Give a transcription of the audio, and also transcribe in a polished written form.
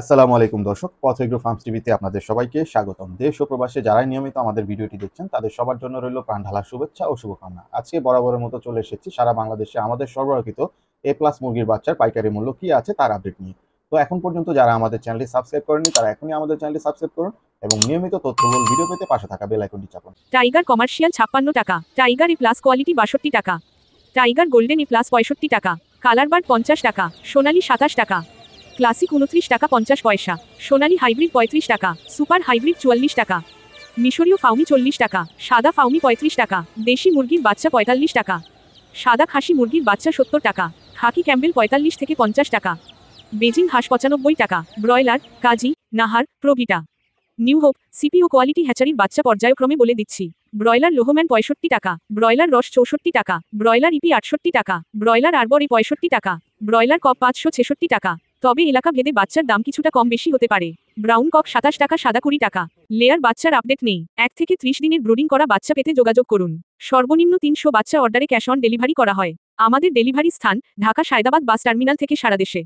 আসসালামু আলাইকুম দর্শক, পথ এগ্রো ফার্মস টিভিতে আপনাদের সবাইকে স্বাগতম। দেশ ও প্রবাসে যারাই নিয়মিত আমাদের ভিডিওটি দেখছেন তাদের সবার জন্য রইল প্রাণ ঢালার শুভেচ্ছা ও শুভকামনা। আজকে বরাবরের মতো চলে এসেছি সারা বাংলাদেশে আমাদের সরবরাহিত এ প্লাস মুরগির বাচ্চার পাইকারি মূল্য কি আছে তার আপডেট নিয়ে। তো এখন পর্যন্ত যারা আমাদের চ্যানেলটি সাবস্ক্রাইব করেনি তারা এখনই আমাদের চ্যানেলটি সাবস্ক্রাইব করুন এবং নিয়মিত তথ্যবহুল ভিডিও পেতে পাশে থাকা বেল আইকনটি চাপুন। টাইগার কমার্শিয়াল 56 টাকা, টাইগার এ প্লাস কোয়ালিটি 62 টাকা, টাইগার গোল্ডেন এ প্লাস 65 টাকা, কালারবার্ড 50 টাকা, সোনালী 27 টাকা, ক্লাসিক 29 টাকা 50 পয়সা, সোনালী হাইব্রিড 35 টাকা, সুপার হাইব্রিড 44 টাকা, মিশরীয় ফাউমি 40 টাকা, সাদা ফাউমি 35 টাকা, দেশি মুরগির বাচ্চা 45 টাকা, সাদা খাসি মুরগির বাচ্চা 70 টাকা, খাকি ক্যাম্বেল 45 থেকে 50 টাকা, বেজিং হাঁস 95 টাকা, broiler, Kazi, Nahar, Provita, New Hope, সিপিও কোয়ালিটি হ্যাচারির বাচ্চা পর্যায়ক্রমে বলে দিচ্ছি। ব্রয়লার লোহম্যান 65 টাকা, ব্রয়লার রস 64 টাকা, ব্রয়লার ইপি 68 টাকা, ব্রয়লার আরবর 65 টাকা, ব্রয়লার কক 566 টাকা। তবে এলাকা ভেদে বাচ্চার দাম কিছুটা কম বেশি হতে পারে। ব্রাউন কক 27 টাকা, সাদা 20 টাকা। লেয়ার বাচ্চার আপডেট নেই। 1 থেকে 30 দিনের ব্রুডিং করা বাচ্চা পেতে যোগাযোগ করুন। সর্বনিম্ন 300 বাচ্চা অর্ডারে ক্যাশ অন ডেলিভারি করা হয়। আমাদের ডেলিভারি স্থান ঢাকা সায়দাবাদ বাস টার্মিনাল থেকে সারা দেশে।